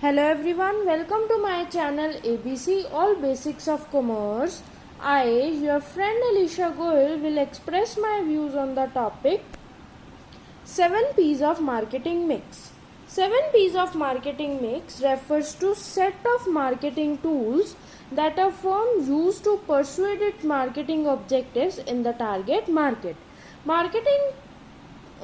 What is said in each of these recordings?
Hello everyone, welcome to my channel ABC All Basics of Commerce. I, your friend Alicia Goel, will express my views on the topic 7 P's of Marketing Mix. 7 P's of Marketing Mix refers to set of marketing tools that a firm uses to pursue its marketing objectives in the target market. Marketing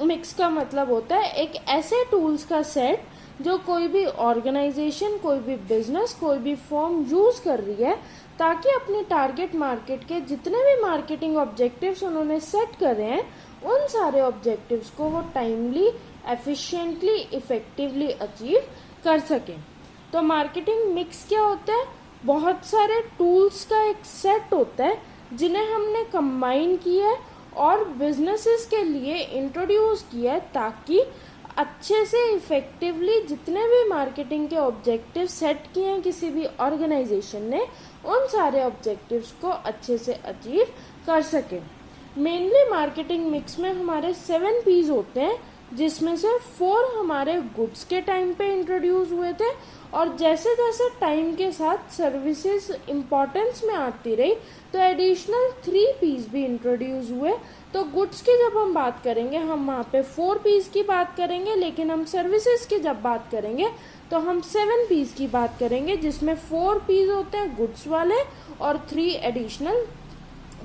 mix का मतलब होता है एक ऐसे tools का set जो कोई भी ऑर्गेनाइजेशन, कोई भी बिजनेस, कोई भी फर्म यूज़ कर रही है ताकि अपनी टारगेट मार्केट के जितने भी मार्केटिंग ऑब्जेक्टिव्स उन्होंने सेट करे हैं उन सारे ऑब्जेक्टिव्स को वो टाइमली, एफिशिएंटली, इफेक्टिवली अचीव कर सकें। तो मार्केटिंग मिक्स क्या होता है? बहुत सारे टूल्स का एक सेट होता है जिन्हें हमने कंबाइन किया है और बिजनेसेस के लिए इंट्रोड्यूस किया है ताकि अच्छे से इफेक्टिवली जितने भी मार्केटिंग के ऑब्जेक्टिव सेट किए हैं किसी भी ऑर्गेनाइजेशन ने उन सारे ऑब्जेक्टिव्स को अच्छे से अचीव कर सके। मेनली मार्केटिंग मिक्स में हमारे 7 पीज होते हैं जिसमें से 4 हमारे गुड्स के टाइम पे इंट्रोड्यूस हुए थे और जैसे जैसे टाइम के साथ सर्विसेज इम्पोर्टेंस में आती रही तो एडिशनल 3 पीस भी इंट्रोड्यूस हुए। तो गुड्स की जब हम बात करेंगे हम वहाँ पे 4 पीस की बात करेंगे, लेकिन हम सर्विसेज की जब बात करेंगे तो हम 7 पीस की बात करेंगे जिसमें 4 पीस होते हैं गुड्स वाले और 3 एडिशनल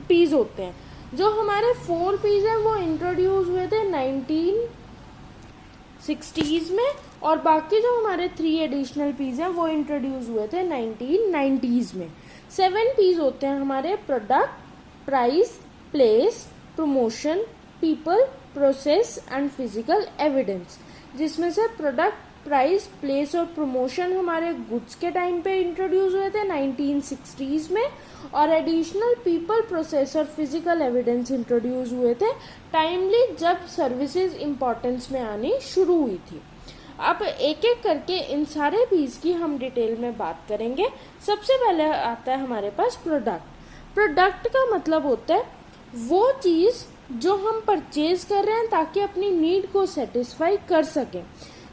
पीस होते हैं। जो हमारे 4 पीस हैं वो इंट्रोड्यूस हुए थे 1960s में और बाकी जो हमारे 3 एडिशनल पीस हैं वो इंट्रोड्यूस हुए थे 1990s में। 7 पीस होते हैं हमारे product, price, place, promotion, people, process and physical evidence, जिसमें से प्रोडक्ट, प्राइस, प्लेस और प्रमोशन हमारे गुड्स के टाइम पे इंट्रोड्यूस हुए थे 1960s में और एडिशनल पीपल, प्रोसेस और फिजिकल एविडेंस इंट्रोड्यूस हुए थे टाइमली जब सर्विसेज इम्पोर्टेंस में आनी शुरू हुई थी। अब एक एक करके इन सारे पीस की हम डिटेल में बात करेंगे। सबसे पहले आता है हमारे पास प्रोडक्ट। प्रोडक्ट का मतलब होता है वो चीज़ जो हम परचेज कर रहे हैं ताकि अपनी नीड को सेटिस्फाई कर सकें,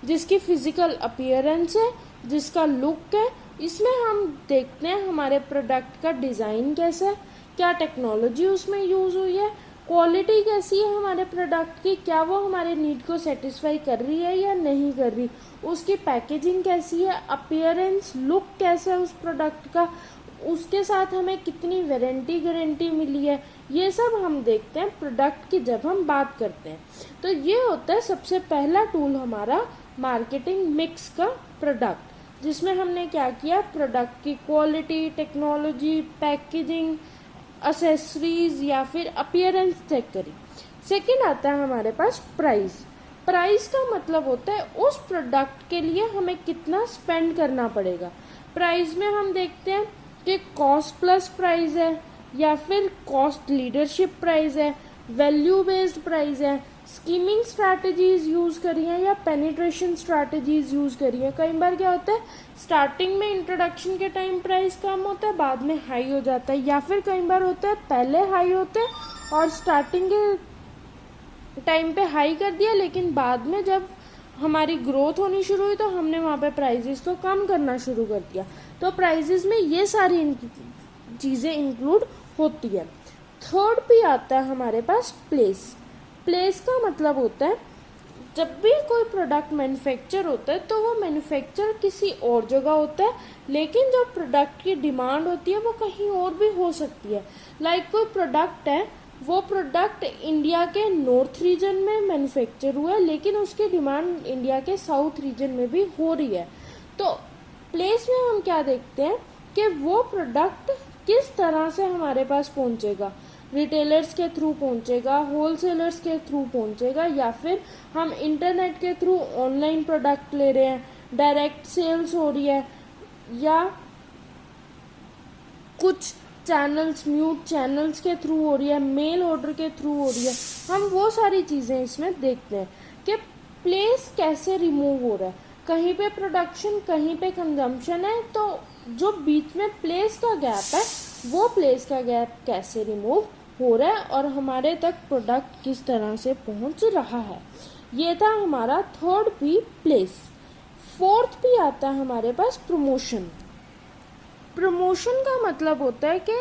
जिसकी फिजिकल अपीयरेंस है, जिसका लुक है। इसमें हम देखते हैं हमारे प्रोडक्ट का डिज़ाइन कैसा है, क्या टेक्नोलॉजी उसमें यूज़ हुई है, क्वालिटी कैसी है हमारे प्रोडक्ट की, क्या वो हमारे नीड को सेटिस्फाई कर रही है या नहीं कर रही, उसकी पैकेजिंग कैसी है, अपीयरेंस, लुक कैसा है उस प्रोडक्ट का, उसके साथ हमें कितनी गारंटी मिली है, ये सब हम देखते हैं प्रोडक्ट की जब हम बात करते हैं। तो ये होता है सबसे पहला टूल हमारा मार्केटिंग मिक्स का प्रोडक्ट, जिसमें हमने क्या किया, प्रोडक्ट की क्वालिटी, टेक्नोलॉजी, पैकेजिंग, असेसरीज या फिर अपीयरेंस चेक करी। सेकंड आता है हमारे पास प्राइस। प्राइस का मतलब होता है उस प्रोडक्ट के लिए हमें कितना स्पेंड करना पड़ेगा। प्राइस में हम देखते हैं कि कॉस्ट प्लस प्राइस है या फिर कॉस्ट लीडरशिप प्राइस है, वैल्यू बेस्ड प्राइस है, स्कीमिंग स्ट्रैटेजीज यूज़ करी हैं या पेनिट्रेशन स्ट्रैटेजीज यूज़ करी हैं। कई बार क्या होता है स्टार्टिंग में इंट्रोडक्शन के टाइम प्राइस कम होता है, बाद में हाई हो जाता है, या फिर कई बार होता है पहले हाई होता है और स्टार्टिंग के टाइम पे हाई कर दिया लेकिन बाद में जब हमारी ग्रोथ होनी शुरू हुई तो हमने वहाँ पे प्राइजेस को कम करना शुरू कर दिया। तो प्राइजेस में ये सारी चीज़ें इंक्लूड होती है। थर्ड भी आता है हमारे पास प्लेस। प्लेस का मतलब होता है जब भी कोई प्रोडक्ट मैन्युफैक्चर होता है तो वो मैन्युफैक्चर किसी और जगह होता है, लेकिन जो प्रोडक्ट की डिमांड होती है वो कहीं और भी हो सकती है। लाइक कोई प्रोडक्ट है, वो प्रोडक्ट इंडिया के नॉर्थ रीजन में मैन्युफैक्चर हुआ है लेकिन उसकी डिमांड इंडिया के साउथ रीजन में भी हो रही है। तो प्लेस में हम क्या देखते हैं कि वो प्रोडक्ट किस तरह से हमारे पास पहुंचेगा, रिटेलर्स के थ्रू पहुंचेगा, होलसेलर्स के थ्रू पहुंचेगा, या फिर हम इंटरनेट के थ्रू ऑनलाइन प्रोडक्ट ले रहे हैं, डायरेक्ट सेल्स हो रही है, या कुछ चैनल्स, म्यूट चैनल्स के थ्रू हो रही है, मेल ऑर्डर के थ्रू हो रही है। हम वो सारी चीज़ें इसमें देखते हैं कि प्लेस कैसे रिमूव हो रहा है। कहीं पे प्रोडक्शन, कहीं पे कंजम्पशन है, तो जो बीच में प्लेस का गैप है वो प्लेस का गैप कैसे रिमूव हो रहा है और हमारे तक प्रोडक्ट किस तरह से पहुंच रहा है। ये था हमारा third P, place. Fourth P आता है हमारे पास प्रमोशन। प्रमोशन का मतलब होता है कि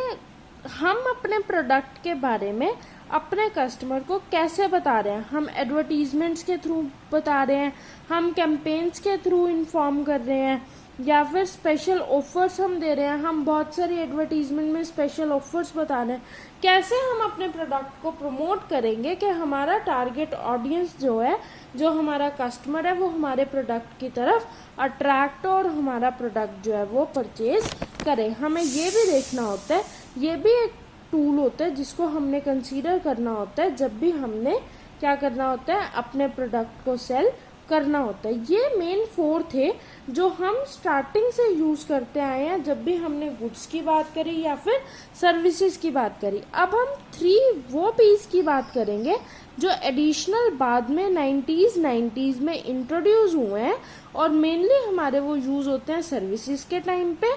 हम अपने प्रोडक्ट के बारे में अपने कस्टमर को कैसे बता रहे हैं। हम एडवर्टीजमेंट्स के थ्रू बता रहे हैं, हम कैंपेन्स के थ्रू इन्फॉर्म कर रहे हैं, या फिर स्पेशल ऑफर्स हम दे रहे हैं। हम बहुत सारी एडवर्टीजमेंट में स्पेशल ऑफर्स बता रहे हैं। कैसे हम अपने प्रोडक्ट को प्रमोट करेंगे कि हमारा टारगेट ऑडियंस जो है, जो हमारा कस्टमर है, वो हमारे प्रोडक्ट की तरफ अट्रैक्ट और हमारा प्रोडक्ट जो है वो परचेज करे। हमें ये भी देखना होता है, ये भी एक टूल होता है जिसको हमने कंसीडर करना होता है जब भी हमने क्या करना होता है, अपने प्रोडक्ट को सेल करना होता है। ये मेन फोर थे जो हम स्टार्टिंग से यूज़ करते आए हैं जब भी हमने गुड्स की बात करी या फिर सर्विसेज की बात करी। अब हम 3 वो पीस की बात करेंगे जो एडिशनल बाद में 90s में इंट्रोड्यूस हुए हैं और मेनली हमारे वो यूज़ होते हैं सर्विसेज के टाइम पे।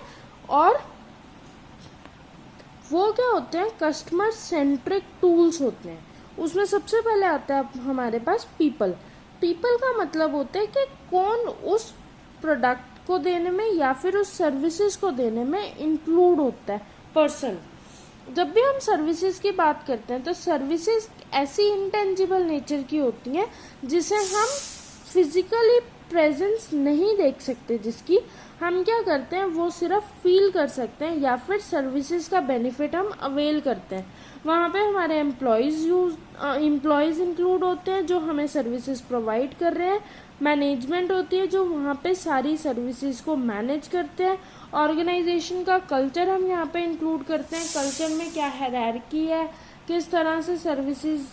और वो क्या होते हैं, कस्टमर सेंट्रिक टूल्स होते हैं। उसमें सबसे पहले आता है हमारे पास पीपल। पीपल का मतलब होता है कि कौन उस प्रोडक्ट को देने में या फिर उस सर्विसेज को देने में इंक्लूड होता है, पर्सन। जब भी हम सर्विसेज की बात करते हैं तो सर्विसेज ऐसी इंटेंजिबल नेचर की होती हैं जिसे हम फिजिकली प्रेजेंस नहीं देख सकते, जिसकी हम क्या करते हैं वो सिर्फ फील कर सकते हैं या फिर सर्विसेज का बेनिफिट हम अवेल करते हैं। वहाँ पे हमारे एम्प्लॉयज़ इंक्लूड होते हैं जो हमें सर्विसेज प्रोवाइड कर रहे हैं। मैनेजमेंट होती है जो वहाँ पे सारी सर्विसेज को मैनेज करते हैं। ऑर्गेनाइजेशन का कल्चर हम यहाँ पे इंक्लूड करते हैं। कल्चर में क्या हायरार्की है, किस तरह से सर्विसेज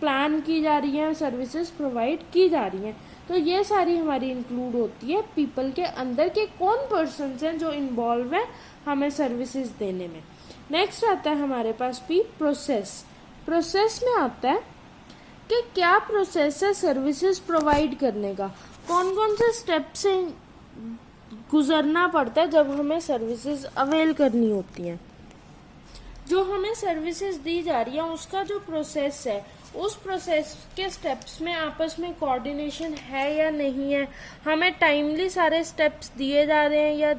प्लान की जा रही है, सर्विसेज प्रोवाइड की जा रही हैं। तो ये सारी हमारी इंक्लूड होती है पीपल के अंदर के कौन पर्सन्स हैं जो इन्वॉल्व है हमें सर्विसेज देने में। नेक्स्ट आता है हमारे पास भी प्रोसेस। प्रोसेस में आता है कि क्या प्रोसेस है सर्विसेज प्रोवाइड करने का, कौन कौन से स्टेप से गुजरना पड़ता है जब हमें सर्विसेज अवेल करनी होती हैं। जो हमें सर्विसेज दी जा रही है उसका जो प्रोसेस है, उस प्रोसेस के स्टेप्स में आपस में कोऑर्डिनेशन है या नहीं है, हमें टाइमली सारे स्टेप्स दिए जा रहे हैं या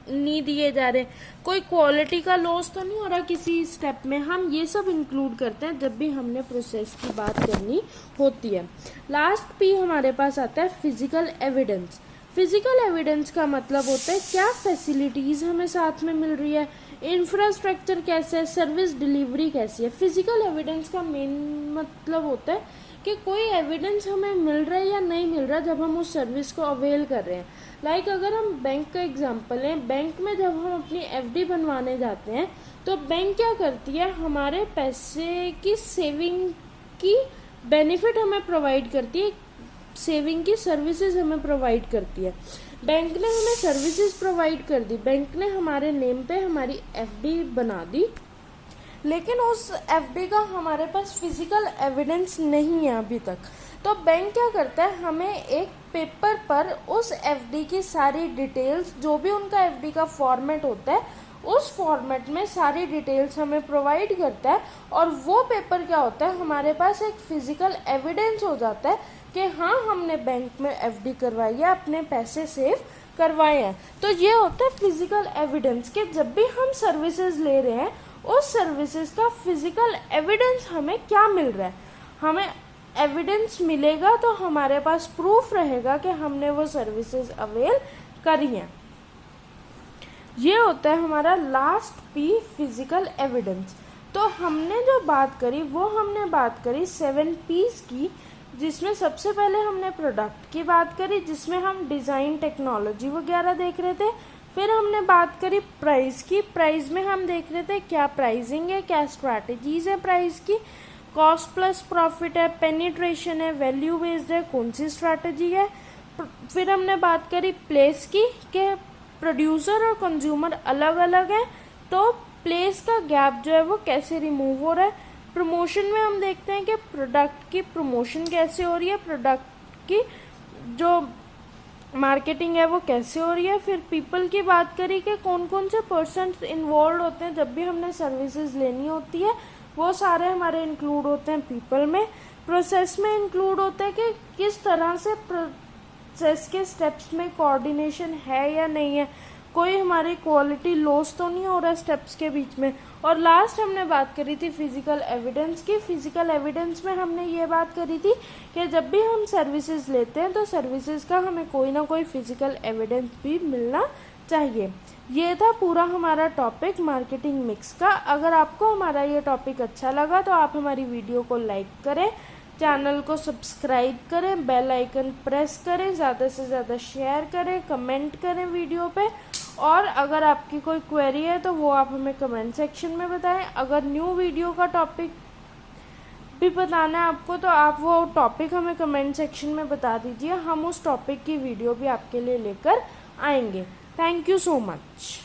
नहीं दिए जा रहे, कोई क्वालिटी का लॉस तो नहीं हो रहा किसी स्टेप में। हम ये सब इंक्लूड करते हैं जब भी हमने प्रोसेस की बात करनी होती है। लास्ट पी हमारे पास आता है फिजिकल एविडेंस। फिजिकल एविडेंस का मतलब होता है क्या फैसिलिटीज़ हमें साथ में मिल रही है, इंफ्रास्ट्रक्चर कैसे है, सर्विस डिलीवरी कैसी है। फिजिकल एविडेंस का मेन मतलब होता है कि कोई एविडेंस हमें मिल रहा है या नहीं मिल रहा जब हम उस सर्विस को अवेल कर रहे हैं। लाइक अगर हम बैंक का एग्जांपल लें, बैंक में जब हम अपनी एफडी बनवाने जाते हैं तो बैंक क्या करती है, हमारे पैसे की सेविंग की बेनिफिट हमें प्रोवाइड करती है, सेविंग की सर्विसेज हमें प्रोवाइड करती है। बैंक ने हमें सर्विसेज प्रोवाइड कर दी, बैंक ने हमारे नेम पे हमारी एफडी बना दी, लेकिन उस एफडी का हमारे पास फिजिकल एविडेंस नहीं है अभी तक। तो बैंक क्या करता है, हमें एक पेपर पर उस एफडी की सारी डिटेल्स, जो भी उनका एफडी का फॉर्मेट होता है, उस फॉर्मेट में सारी डिटेल्स हमें प्रोवाइड करता है। और वो पेपर क्या होता है, हमारे पास एक फिजिकल एविडेंस हो जाता है कि हाँ हमने बैंक में एफडी करवाई है, अपने पैसे सेव करवाए हैं। तो ये होता है फिजिकल एविडेंस कि जब भी हम सर्विसेज ले रहे हैं उस सर्विसेज का फिजिकल एविडेंस हमें क्या मिल रहा है। हमें एविडेंस मिलेगा तो हमारे पास प्रूफ रहेगा कि हमने वो सर्विसेज अवेल करी हैं। ये होता है हमारा लास्ट पी, फिजिकल एविडेंस। तो हमने जो बात करी वो हमने बात करी 7 पीस की, जिसमें सबसे पहले हमने प्रोडक्ट की बात करी जिसमें हम डिज़ाइन, टेक्नोलॉजी वगैरह देख रहे थे। फिर हमने बात करी प्राइस की, प्राइस में हम देख रहे थे क्या प्राइसिंग है, क्या स्ट्रैटेजीज है प्राइस की, कॉस्ट प्लस प्रॉफिट है, पेनिट्रेशन है, वैल्यू बेस्ड है, कौन सी स्ट्रैटेजी है। फिर हमने बात करी प्लेस की कि प्रोड्यूसर और कंज्यूमर अलग अलग हैं, तो प्लेस का गैप जो है वो कैसे रिमूव हो रहा है। प्रमोशन में हम देखते हैं कि प्रोडक्ट की प्रमोशन कैसे हो रही है, प्रोडक्ट की जो मार्केटिंग है वो कैसे हो रही है। फिर पीपल की बात करी कि कौन कौन से पर्सन्स इन्वॉल्व होते हैं जब भी हमने सर्विसेज लेनी होती है, वो सारे हमारे इंक्लूड होते हैं पीपल में। प्रोसेस में इंक्लूड होता है कि किस तरह से प्रोसेस के स्टेप्स में कोऑर्डिनेशन है या नहीं है, कोई हमारी क्वालिटी लॉस तो नहीं हो रहा स्टेप्स के बीच में। और लास्ट हमने बात करी थी फिजिकल एविडेंस की। फिजिकल एविडेंस में हमने ये बात करी थी कि जब भी हम सर्विसेज लेते हैं तो सर्विसेज का हमें कोई ना कोई फिजिकल एविडेंस भी मिलना चाहिए। ये था पूरा हमारा टॉपिक मार्केटिंग मिक्स का। अगर आपको हमारा ये टॉपिक अच्छा लगा तो आप हमारी वीडियो को लाइक करें, चैनल को सब्सक्राइब करें, बेल आइकन प्रेस करें, ज़्यादा से ज़्यादा शेयर करें, कमेंट करें वीडियो पे। और अगर आपकी कोई क्वेरी है तो वो आप हमें कमेंट सेक्शन में बताएं। अगर न्यू वीडियो का टॉपिक भी बताना है आपको तो आप वो टॉपिक हमें कमेंट सेक्शन में बता दीजिए, हम उस टॉपिक की वीडियो भी आपके लिए लेकर आएंगे। Thank you so much.